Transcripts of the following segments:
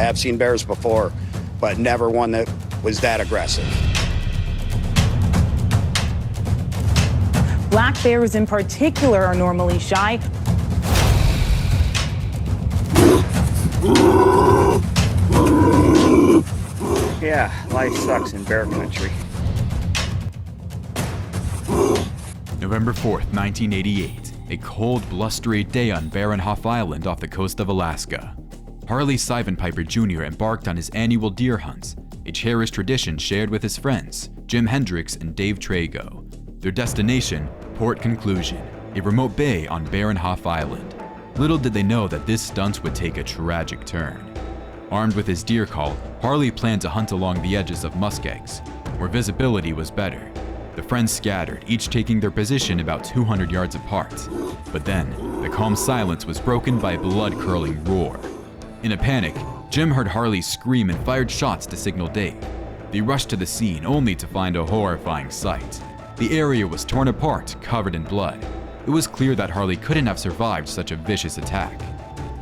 have seen bears before, but never one that was that aggressive. Black bears in particular are normally shy. Yeah, life sucks in bear country. November 4th, 1988, a cold, blustery day on Barenhof Island off the coast of Alaska. Harley Seivenpiper Jr. embarked on his annual deer hunts, a cherished tradition shared with his friends, Jim Hendricks and Dave Trago. Their destination, Port Conclusion, a remote bay on Barenhof Island. Little did they know that this stunt would take a tragic turn. Armed with his deer call, Harley planned to hunt along the edges of muskegs, where visibility was better. The friends scattered, each taking their position about 200 yards apart. But then, the calm silence was broken by a blood-curdling roar. In a panic, Jim heard Harley scream and fired shots to signal Dave. They rushed to the scene only to find a horrifying sight. The area was torn apart, covered in blood. It was clear that Harley couldn't have survived such a vicious attack.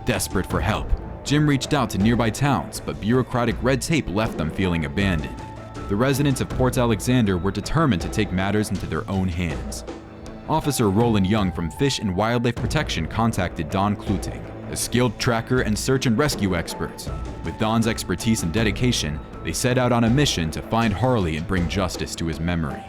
Desperate for help, Jim reached out to nearby towns, but bureaucratic red tape left them feeling abandoned. The residents of Port Alexander were determined to take matters into their own hands. Officer Roland Young from Fish and Wildlife Protection contacted Don Kluting, a skilled tracker and search and rescue expert. With Don's expertise and dedication, they set out on a mission to find Harley and bring justice to his memory.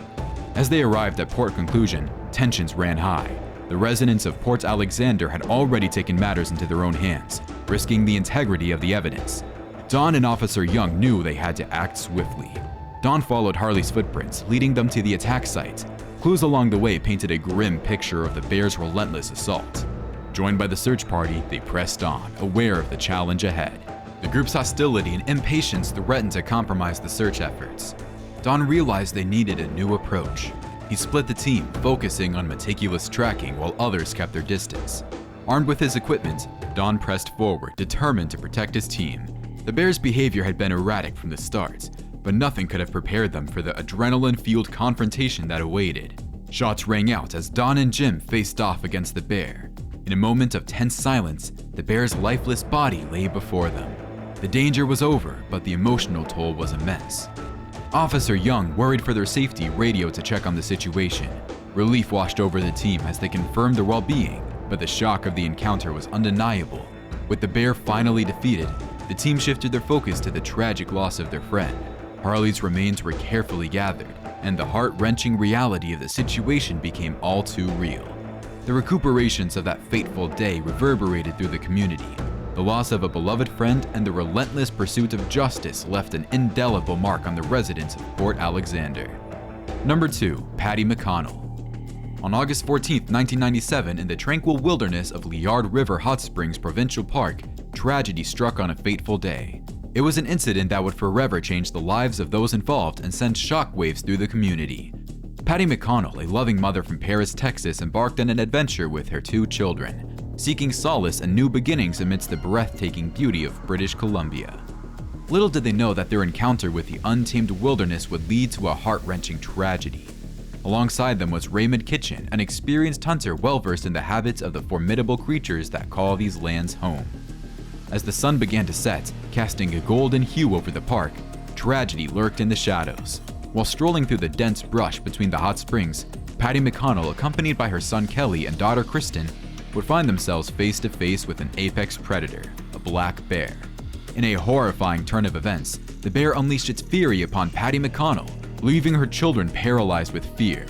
As they arrived at Port Conclusion, tensions ran high. The residents of Port Alexander had already taken matters into their own hands, risking the integrity of the evidence. Don and Officer Young knew they had to act swiftly. Don followed Harley's footprints, leading them to the attack site. Clues along the way painted a grim picture of the bear's relentless assault. Joined by the search party, they pressed on, aware of the challenge ahead. The group's hostility and impatience threatened to compromise the search efforts. Don realized they needed a new approach. He split the team, focusing on meticulous tracking while others kept their distance. Armed with his equipment, Don pressed forward, determined to protect his team. The bear's behavior had been erratic from the start, but nothing could have prepared them for the adrenaline-fueled confrontation that awaited. Shots rang out as Don and Jim faced off against the bear. In a moment of tense silence, the bear's lifeless body lay before them. The danger was over, but the emotional toll was immense. Officer Young, worried for their safety, radioed to check on the situation. Relief washed over the team as they confirmed their well-being, but the shock of the encounter was undeniable. With the bear finally defeated, the team shifted their focus to the tragic loss of their friend. Harley's remains were carefully gathered, and the heart-wrenching reality of the situation became all too real. The recuperations of that fateful day reverberated through the community. The loss of a beloved friend and the relentless pursuit of justice left an indelible mark on the residents of Port Alexander. Number 2. Patty McConnell. On August 14, 1997, in the tranquil wilderness of Liard River Hot Springs Provincial Park, tragedy struck on a fateful day. It was an incident that would forever change the lives of those involved and send shockwaves through the community. Patty McConnell, a loving mother from Paris, Texas, embarked on an adventure with her 2 children, seeking solace and new beginnings amidst the breathtaking beauty of British Columbia. Little did they know that their encounter with the untamed wilderness would lead to a heart-wrenching tragedy. Alongside them was Raymond Kitchen, an experienced hunter well-versed in the habits of the formidable creatures that call these lands home. As the sun began to set, casting a golden hue over the park, tragedy lurked in the shadows. While strolling through the dense brush between the hot springs, Patty McConnell, accompanied by her son Kelly and daughter Kristen, would find themselves face to face with an apex predator, a black bear. In a horrifying turn of events, the bear unleashed its fury upon Patty McConnell, leaving her children paralyzed with fear.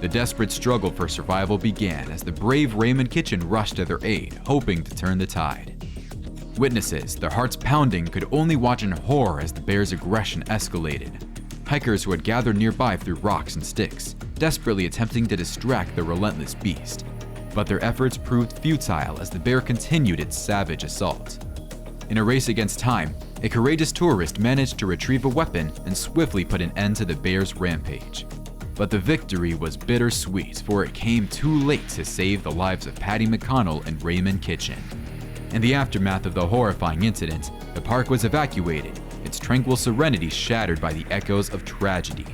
The desperate struggle for survival began as the brave Raymond Kitchen rushed to their aid, hoping to turn the tide. Witnesses, their hearts pounding, could only watch in horror as the bear's aggression escalated. Hikers who had gathered nearby threw rocks and sticks, desperately attempting to distract the relentless beast. But their efforts proved futile as the bear continued its savage assault. In a race against time, a courageous tourist managed to retrieve a weapon and swiftly put an end to the bear's rampage. But the victory was bittersweet, for it came too late to save the lives of Patty McConnell and Raymond Kitchen. In the aftermath of the horrifying incident, the park was evacuated, its tranquil serenity shattered by the echoes of tragedy.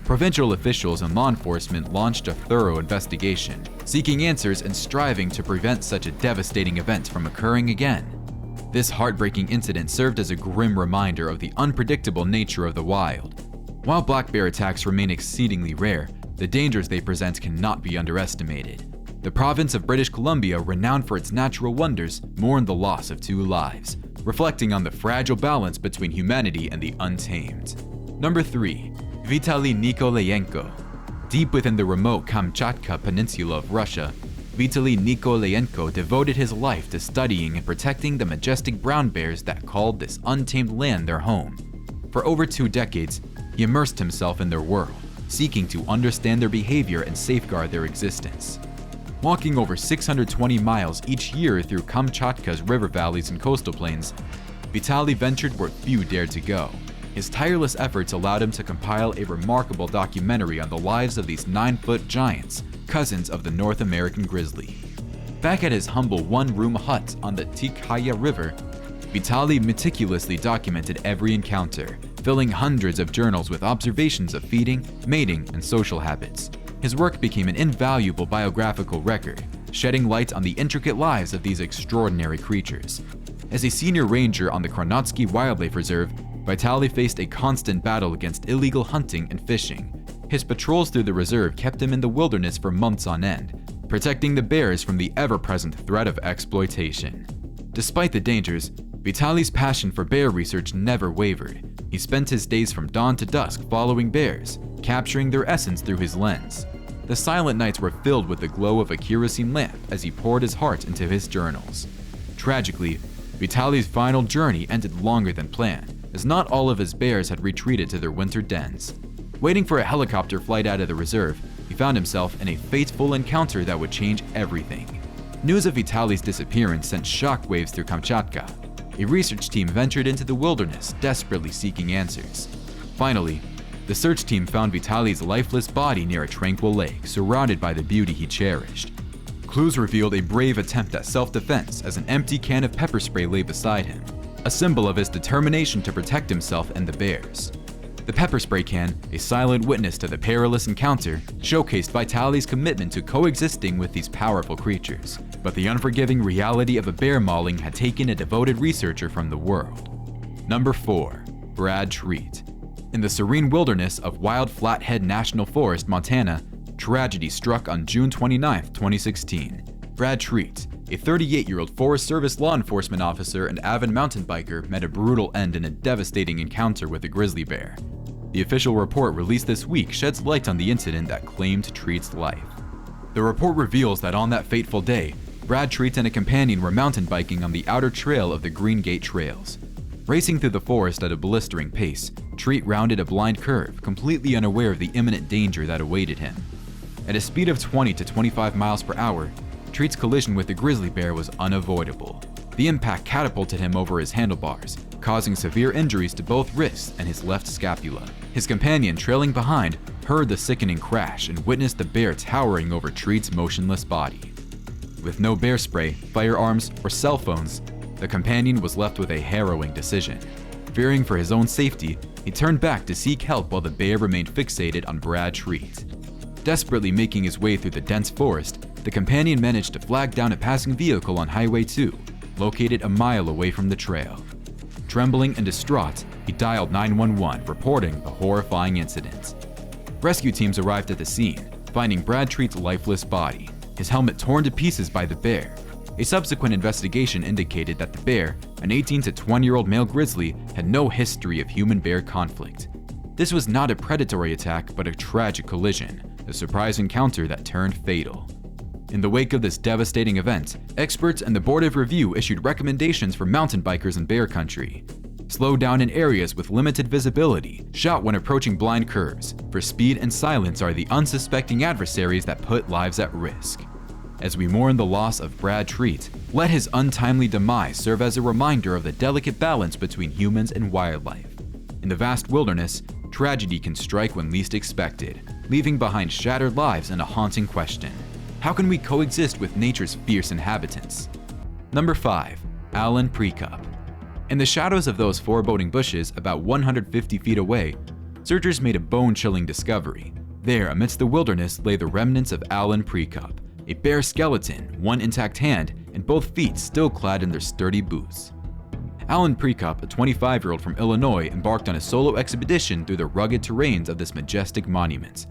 Provincial officials and law enforcement launched a thorough investigation, seeking answers and striving to prevent such a devastating event from occurring again. This heartbreaking incident served as a grim reminder of the unpredictable nature of the wild. While black bear attacks remain exceedingly rare, the dangers they present cannot be underestimated. The province of British Columbia, renowned for its natural wonders, mourned the loss of 2 lives, reflecting on the fragile balance between humanity and the untamed. Number 3. Vitaly Nikolayenko. Deep within the remote Kamchatka Peninsula of Russia, Vitaly Nikolayenko devoted his life to studying and protecting the majestic brown bears that called this untamed land their home. For over 2 decades, he immersed himself in their world, seeking to understand their behavior and safeguard their existence. Walking over 620 miles each year through Kamchatka's river valleys and coastal plains, Vitaly ventured where few dared to go. His tireless efforts allowed him to compile a remarkable documentary on the lives of these 9-foot giants, cousins of the North American grizzly. Back at his humble one-room hut on the Tikhaya River, Vitaly meticulously documented every encounter, filling hundreds of journals with observations of feeding, mating, and social habits. His work became an invaluable biographical record, shedding light on the intricate lives of these extraordinary creatures. As a senior ranger on the Kronotsky Wildlife Reserve, Vitaly faced a constant battle against illegal hunting and fishing. His patrols through the reserve kept him in the wilderness for months on end, protecting the bears from the ever-present threat of exploitation. Despite the dangers, Vitaly's passion for bear research never wavered. He spent his days from dawn to dusk following bears, capturing their essence through his lens. The silent nights were filled with the glow of a kerosene lamp as he poured his heart into his journals. Tragically, Vitaly's final journey ended longer than planned, as not all of his bears had retreated to their winter dens. Waiting for a helicopter flight out of the reserve, he found himself in a fateful encounter that would change everything. News of Vitaly's disappearance sent shockwaves through Kamchatka. A research team ventured into the wilderness, desperately seeking answers. Finally, the search team found Vitaly's lifeless body near a tranquil lake, surrounded by the beauty he cherished. Clues revealed a brave attempt at self-defense as an empty can of pepper spray lay beside him, a symbol of his determination to protect himself and the bears. The pepper spray can, a silent witness to the perilous encounter, showcased Vitaly's commitment to coexisting with these powerful creatures. But the unforgiving reality of a bear mauling had taken a devoted researcher from the world. Number 4. Brad Treat. In the serene wilderness of Wild Flathead National Forest, Montana, tragedy struck on June 29, 2016. Brad Treat, a 38-year-old Forest Service law enforcement officer and avid mountain biker, met a brutal end in a devastating encounter with a grizzly bear. The official report released this week sheds light on the incident that claimed Treat's life. The report reveals that on that fateful day, Brad Treat and a companion were mountain biking on the outer trail of the Green Gate Trails. Racing through the forest at a blistering pace, Treat rounded a blind curve, completely unaware of the imminent danger that awaited him. At a speed of 20 to 25 miles per hour, Treat's collision with the grizzly bear was unavoidable. The impact catapulted him over his handlebars, causing severe injuries to both wrists and his left scapula. His companion, trailing behind, heard the sickening crash and witnessed the bear towering over Treat's motionless body. With no bear spray, firearms, or cell phones, the companion was left with a harrowing decision. Fearing for his own safety, he turned back to seek help while the bear remained fixated on Brad Treat. Desperately making his way through the dense forest, the companion managed to flag down a passing vehicle on Highway 2, located a mile away from the trail. Trembling and distraught, he dialed 911, reporting the horrifying incident. Rescue teams arrived at the scene, finding Brad Treat's lifeless body, his helmet torn to pieces by the bear. A subsequent investigation indicated that the bear, an 18 to 20-year-old male grizzly, had no history of human-bear conflict. This was not a predatory attack, but a tragic collision, a surprise encounter that turned fatal. In the wake of this devastating event, experts and the Board of Review issued recommendations for mountain bikers in bear country. Slow down in areas with limited visibility, shout when approaching blind curves, for speed and silence are the unsuspecting adversaries that put lives at risk. As we mourn the loss of Brad Treat, let his untimely demise serve as a reminder of the delicate balance between humans and wildlife. In the vast wilderness, tragedy can strike when least expected, leaving behind shattered lives and a haunting question. How can we coexist with nature's fierce inhabitants? Number 5. Alan Prekop. In the shadows of those foreboding bushes about 150 feet away, searchers made a bone-chilling discovery. There, amidst the wilderness, lay the remnants of Alan Prekop, a bare skeleton, one intact hand, and both feet still clad in their sturdy boots. Alan Prekop, a 25-year-old from Illinois, embarked on a solo expedition through the rugged terrains of this majestic monument.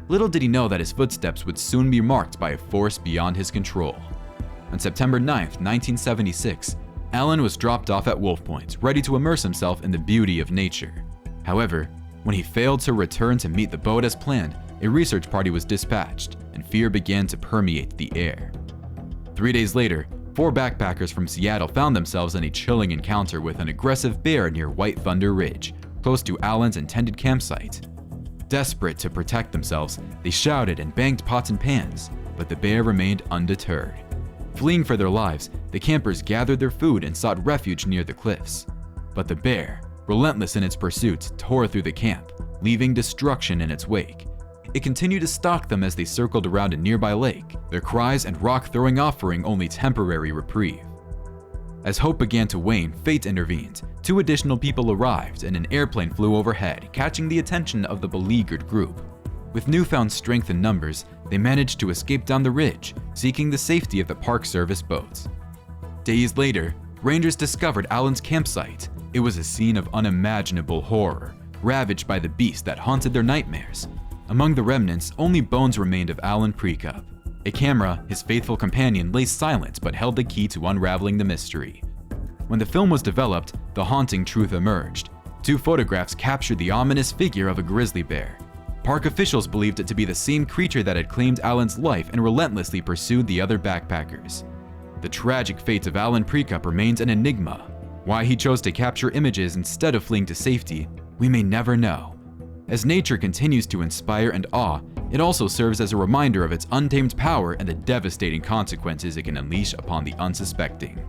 Little did he know that his footsteps would soon be marked by a force beyond his control. On September 9, 1976, Alan was dropped off at Wolf Point, ready to immerse himself in the beauty of nature. However, when he failed to return to meet the boat as planned, a research party was dispatched, and fear began to permeate the air. 3 days later, 4 backpackers from Seattle found themselves in a chilling encounter with an aggressive bear near White Thunder Ridge, close to Alan's intended campsite. Desperate to protect themselves, they shouted and banged pots and pans, but the bear remained undeterred. Fleeing for their lives, the campers gathered their food and sought refuge near the cliffs. But the bear, relentless in its pursuit, tore through the camp, leaving destruction in its wake. It continued to stalk them as they circled around a nearby lake, their cries and rock-throwing offering only temporary reprieve. As hope began to wane, fate intervened. 2 additional people arrived, and an airplane flew overhead, catching the attention of the beleaguered group. With newfound strength in numbers, they managed to escape down the ridge, seeking the safety of the Park Service boats. Days later, rangers discovered Alan's campsite. It was a scene of unimaginable horror, ravaged by the beast that haunted their nightmares. Among the remnants, only bones remained of Alan Prekop. A camera, his faithful companion, lay silent but held the key to unraveling the mystery. When the film was developed, the haunting truth emerged. 2 photographs captured the ominous figure of a grizzly bear. Park officials believed it to be the same creature that had claimed Alan's life and relentlessly pursued the other backpackers. The tragic fate of Alan Prekop remains an enigma. Why he chose to capture images instead of fleeing to safety, we may never know. As nature continues to inspire and awe, it also serves as a reminder of its untamed power and the devastating consequences it can unleash upon the unsuspecting.